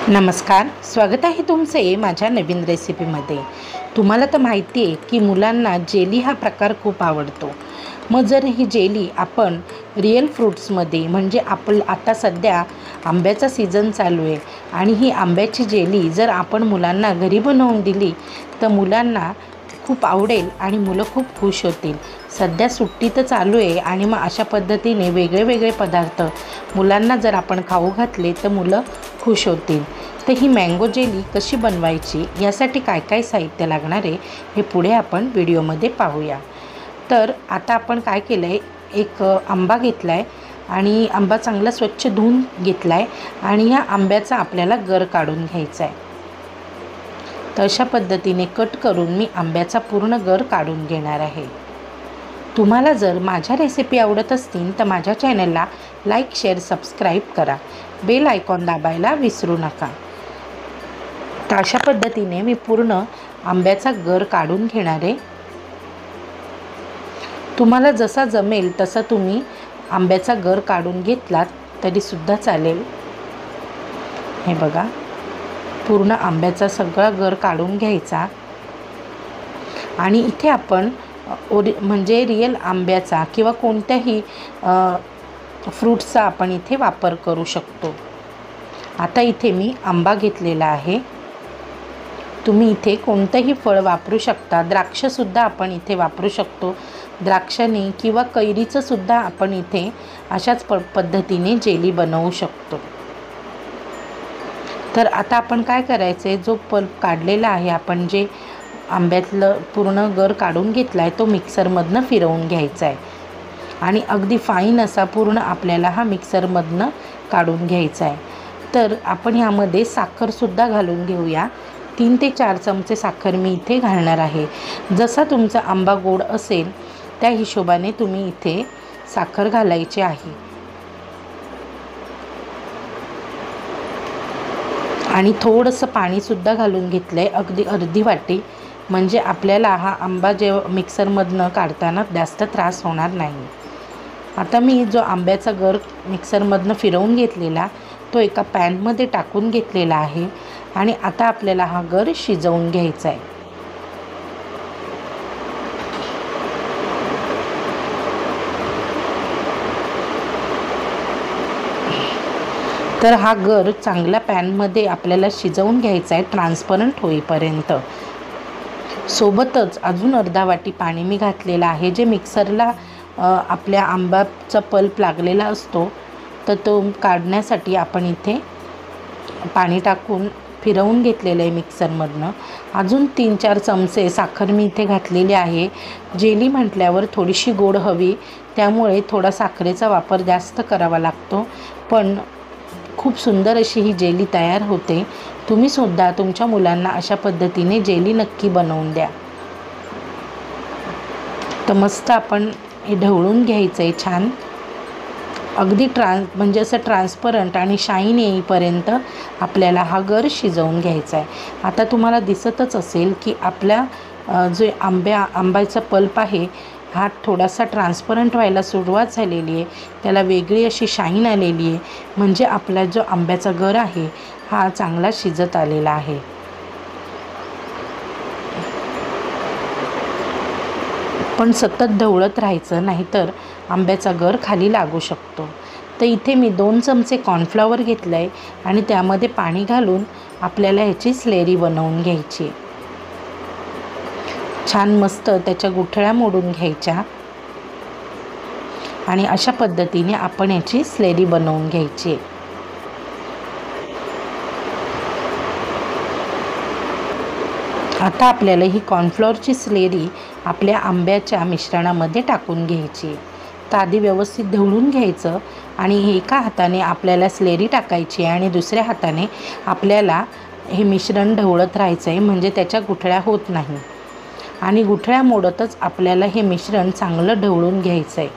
नमस्कार, स्वागत आहे तुमचे माझ्या नवीन रेसिपीमध्ये। तुम्हाला तर माहिती आहे की मुलांना जेली हा प्रकार खूप आवडतो। मग जर ही जेली आपण रिअल फ्रूट्समध्ये म्हणजे आता सध्या आंब्याचा सीझन चालू आहे आणि ही आंब्याची जेली जर आपण मुलांना घरी बनवून दिली तर मुलांना खूप आवडेल आणि मुलं खूप खुश होतील। सध्या सुट्टी तर चालू आहे आणि मग अशा पद्धतीने वेगळे पदार्थ मुलांना जर आपण खाऊ घातले तर मुलं खुश होतील। तर ही मँगो जेली कशी बनवायची यासाठी काय काय साहित्य लागणार आहे हे पुढे आपण व्हिडिओमध्ये पाहूया। तर आता आपण काय केलं आहे, एक आंबा घेतला आहे आणि आंबा चांगला स्वच्छ धुवून घेतला आहे आणि ह्या आंब्याचा आपल्याला गर काढून घ्यायचा आहे। तर अशा पद्धतीने कट करून मी आंब्याचा पूर्ण गर काढून घेणार आहे। तुम्हाला जर माझ्या रेसिपी आवडत असतील तर माझ्या चॅनलला लाईक, शेअर, सबस्क्राईब करा। बेल आयकॉन दाबायला विसरू नका। तर अशा पद्धतीने मी पूर्ण आंब्याचा गर काढून घेणार आहे। तुम्हाला जसा जमेल तसा तुम्ही आंब्याचा गर काढून घेतलात तरी सुद्धा चालेल। हे बघा, पूर्ण आंब्याचा सगळा गर काढून घ्यायचा आणि इथे आपण म्हणजे रिअल आंब्याचा किंवा कोणत्याही फ्रूट्सचा आपण इथे वापर करू शकतो। आता इथे मी आंबा घेतलेला आहे। तुम्ही इथे कोणतेही फळ वापरू शकता। द्राक्षसुद्धा आपण इथे वापरू शकतो। द्राक्षाने किंवा कैरीचं सुद्धा आपण इथे अशाच पद्धतीने जेली बनवू शकतो। तर आता आपण काय करायचं आहे, जो पल्प काढलेला आहे आपण जे आंब्यातलं पूर्ण गर काढून घेतला आहे तो मिक्सरमधनं फिरवून घ्यायचा आहे आणि अगदी फाईन असा पूर्ण आपल्याला हा मिक्सरमधनं काढून घ्यायचा आहे। तर आपण यामध्ये साखरसुद्धा घालून घेऊया। 3 ते 4 चमचे साखर मी इथे घालणार आहे। जसा तुमचा आंबा गोड असेल त्या हिशोबाने तुम्ही इथे साखर घालायची आहे आणि थोडंसं पाणीसुद्धा घालून घेतलं आहे, अगदी अर्धी वाटी, म्हणजे आपल्याला हा आंबा जेव्हा मिक्सरमधनं काढताना जास्त त्रास होणार नाही। आता मी जो आंब्याचा गर मिक्सरमधनं फिरवून घेतलेला तो एका पॅनमध्ये टाकून घेतलेला आहे आणि आता आपल्याला हा गर शिजवून घ्यायचा आहे। तर हा गर चांगल्या पॅनमध्ये आपल्याला शिजवून घ्यायचा आहे ट्रान्सपरंट होईपर्यंत। सोबतच अजून अर्धा वाटी पाणी मी घातलेलं आहे, जे मिक्सरला आपल्या आंब्याचा पल्प लागलेला असतो तर तो काढण्यासाठी आपण इथे पाणी टाकून फिरवून घेतलेलं आहे मिक्सरमधनं। अजून 3-4 चमचे साखर मी इथे घातलेली आहे। जेली म्हटल्यावर थोडीशी गोड हवी, त्यामुळे थोडा साखरेचा वापर जास्त करावा लागतो, पण खूप सुंदर अशी ही जेली तयार होते। तुम्ही सुद्धा तुमच्या मुलांना अशा पद्धतीने जेली नक्की बनवून द्या। तर मस्त आपण हे ढवळून घ्यायचं आहे छान, अगदी म्हणजे असं ट्रान्सपरंट आणि शाईन येईपर्यंत आपल्याला हा गर शिजवून घ्यायचा आहे। आता तुम्हाला दिसतच असेल की आपल्या जे आंब्याचा पल्प आहे हा थोडासा ट्रान्सपरंट व्हायला सुरुवात झालेली आहे, त्याला वेगळी अशी शाईन आलेली आहे, म्हणजे आपला जो आंब्याचा गर आहे हा चांगला शिजत आलेला आहे। पण सतत ढवळत राहायचं, नाहीतर आंब्याचा गर खाली लागू शकतो। तर इथे मी 2 चमचे कॉर्नफ्लॉवर घेतलं आहे आणि त्यामध्ये पाणी घालून आपल्याला ह्याची स्लेरी बनवून घ्यायची। छान मस्त त्याच्या गुठळ्या मोडून घ्यायच्या आणि अशा पद्धतीने आपण याची स्लेरी बनवून घ्यायची। आता आपल्याला ही कॉर्नफ्लॉवरची स्लेरी आपल्या आंब्याच्या मिश्रणामध्ये टाकून घ्यायची। तर आधी व्यवस्थित ढवळून घ्यायचं आणि एका हाताने आपल्याला स्लेरी टाकायची आणि दुसऱ्या हाताने आपल्याला हे मिश्रण ढवळत राहायचं आहे, म्हणजे त्याच्या गुठळ्या होत नाही आणि गुठळ्या मोडतच आपल्याला हे मिश्रण चांगलं ढवळून घ्यायचं आहे।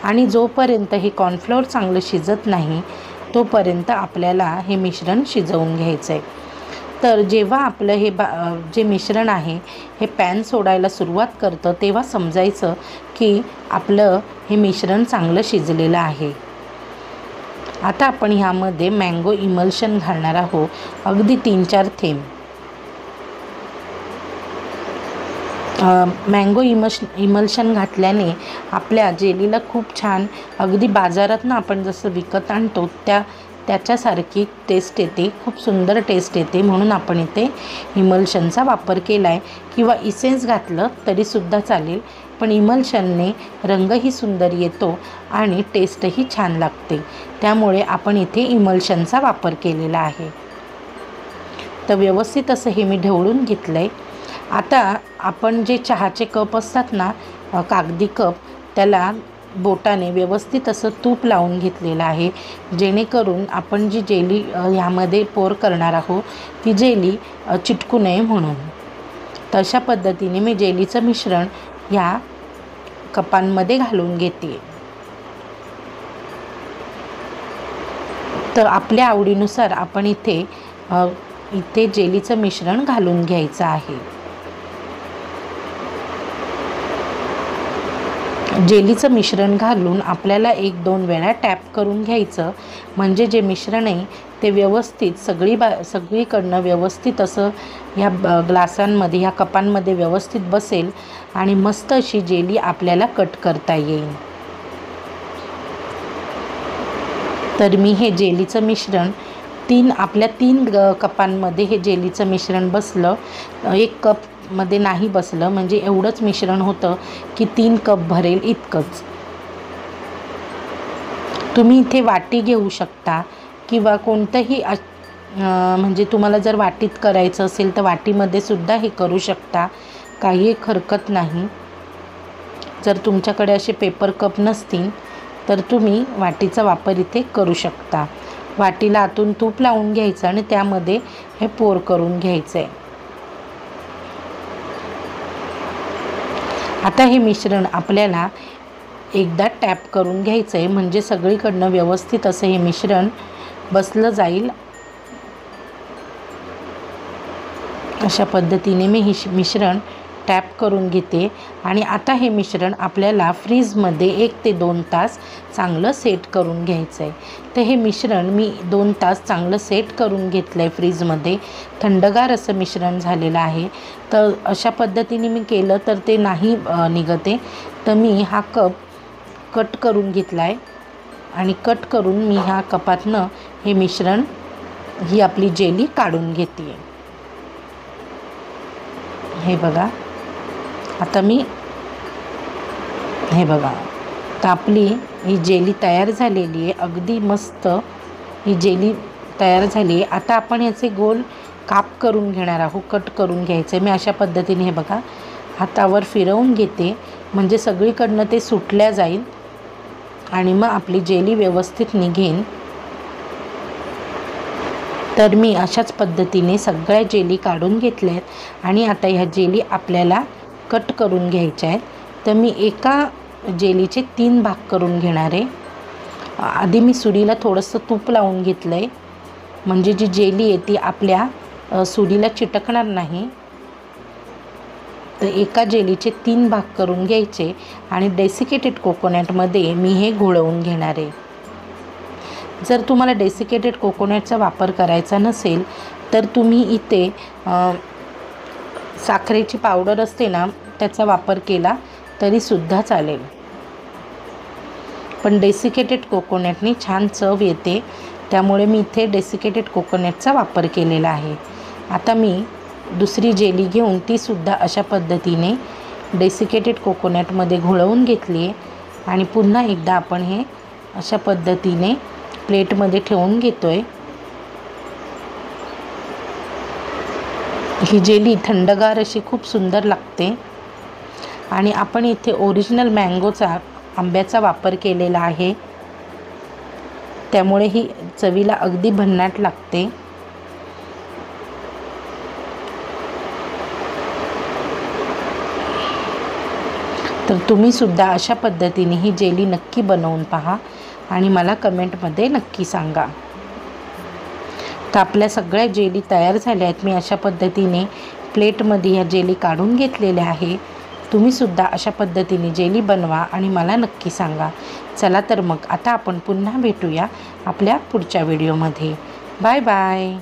आणि जोपर्यंत हे कॉर्नफ्लॉवर चांगलं शिजत नाही तोपर्यंत आपल्याला हे मिश्रण शिजवून घ्यायचं आहे। तर जेव्हा आपलं हे जे मिश्रण आहे हे पॅन सोडायला सुरुवात करतं तेव्हा समजायचं की आपलं हे मिश्रण चांगलं शिजलेलं आहे। आता आपण ह्यामध्ये मँगो इमल्शन घालणार आहोत, अगदी 3-4 थेंब. मँगो इमल्शन घातल्याने आपल्या जेलीला खूप छान, अगदी बाजारातनं आपण जसं विकत आणतो त्याच्यासारखी टेस्ट येते, खूप सुंदर टेस्ट येते. म्हणून आपण इथे इमल्शनचा वापर केला आहे, किंवा इसेन्स घातलं तरीसुद्धा चालेल, पण इमल्शनने रंगही सुंदर येतो आणि टेस्टही छान लागते. त्यामुळे आपण इथे इमल्शनचा वापर केलेला आहे. तर व्यवस्थित असं हे मी ढवळून घेतलं आहे. आता आपण जे चहाचे कप असतात ना, कागदी कप, त्याला बोटाने व्यवस्थित असं तूप लावून घेतलेलं आहे, जेणेकरून आपण जी जेली ह्यामध्ये पोर करणार आहोत ती जेली चिटकू नये म्हणून. तशा पद्धतीने मी जेलीचं मिश्रण ह्या कपांमध्ये घालून घेते. तर आपल्या आवडीनुसार आपण इथे जेलीचं मिश्रण घालून घ्यायचं आहे. जेलीचं मिश्रण घालून आपल्याला 1-2 वेळा टॅप करून घ्यायचं, म्हणजे जे मिश्रण आहे ते व्यवस्थित सगळीकडनं व्यवस्थित असं ह्या ग्लासांमध्ये, ह्या कपांमध्ये व्यवस्थित बसेल आणि मस्त अशी जेली आपल्याला कट करता येईल. तर मी हे जेलीचं मिश्रण आपल्या 3 कपांमध्ये हे जेलीचं मिश्रण बसलं. 1 कपमध्ये नाही बसलं, म्हणजे एवढंच मिश्रण होतं की 3 कप भरेल इतकंच. तुम्ही इथे वाटी घेऊ शकता, किंवा कोणतंही म्हणजे तुम्हाला जर वाटीत करायचं असेल तर वाटीमध्ये सुद्धा हे करू शकता, काही हरकत नाही. जर तुमच्याकडे असे पेपर कप नसतील तर तुम्ही वाटीचा वापर इथे करू शकता. वाटीला आतून तूप लावून घ्यायचं आणि त्यामध्ये हे पोर करून घ्यायचं आहे. आता हे मिश्रण आपल्याला एकदा टॅप करून घ्यायचं आहे, म्हणजे सगळीकडनं व्यवस्थित असं हे मिश्रण बसलं जाईल. अशा पद्धतीने मी हे मिश्रण टॅप करून घेते. आणि आता हे मिश्रण आपल्याला फ्रीजमध्ये 1 ते 2 तास चांगलं सेट करून घ्यायचं आहे. तर हे मिश्रण मी 2 तास चांगलं सेट करून घेतलं आहे फ्रीजमध्ये. थंडगार असं मिश्रण झालेलं आहे. तर अशा पद्धतीने मी केलं तर ते नाही निघते. तर मी हा कप कट करून घेतला आहे आणि कट करून मी ह्या कपातनं हे मिश्रण, ही आपली जेली काढून घेते. हे बघा, आता मी हे बघा, तर आपली ही जेली तयार झालेली आहे. अगदी मस्त ही जेली तयार झाली आहे. आता आपण याचे गोल काप करून घेणार आहोत, कट करून घ्यायचे. मी अशा पद्धतीने हे बघा हातावर फिरवून घेते, म्हणजे सगळीकडनं ते सुटल्या जाईल आणि मग आपली जेली व्यवस्थित निघेल. तर मी अशाच पद्धतीने सगळ्या जेली काढून घेतल्या आहेत आणि आता ह्या जेली आपल्याला कट करून घ्यायच्या आहेत. तर मी एका जेलीचे 3 भाग करून घेणार आहे. आधी मी सुरीला थोडंसं तूप लावून घेतलं आहे, म्हणजे जी जेली आहे ती आपल्या सुरीला चिटकणार नाही. तर एका जेलीचे 3 भाग करून घ्यायचे आणि डेसिकेटेड कोकोनटमध्ये मी हे घोळवून घेणार आहे. जर तुम्हाला डेसिकेटेड कोकोनटचा वापर करायचा नसेल तर तुम्ही इथे साखरेची पावडर असते ना, त्याचा वापर केला तरीसुद्धा चालेल. पण डेसिकेटेड कोकोनटनी छान चव येते, त्यामुळे मी इथे डेसिकेटेड कोकोनटचा वापर केलेला आहे. आता मी दुसरी जेली घेऊन तीसुद्धा अशा पद्धतीने डेसिकेटेड कोकोनटमध्ये घोळवून घेतली आहे आणि पुन्हा एकदा आपण हे अशा पद्धतीने प्लेटमध्ये ठेवून घेतो आहे. ही जेली थंडगार अशी खूप सुंदर लागते आणि आपण इथे ओरिजिनल आंब्याचा वापर केलेला आहे, त्यामुळे ही चवीला अगदी भन्नाट लागते. तर तुम्हीसुद्धा अशा पद्धतीने ही जेली नक्की बनवून पहा आणि मला कमेंटमध्ये नक्की सांगा. तर आपल्या सगळ्या जेली तयार झाल्या आहेत. मी अशा पद्धतीने प्लेटमध्ये ह्या जेली काढून घेतलेल्या आहे. तुम्हीसुद्धा अशा पद्धतीने जेली बनवा आणि मला नक्की सांगा. चला तर मग आता आपण पुन्हा भेटूया आपल्या पुढच्या व्हिडिओमध्ये. Bye bye.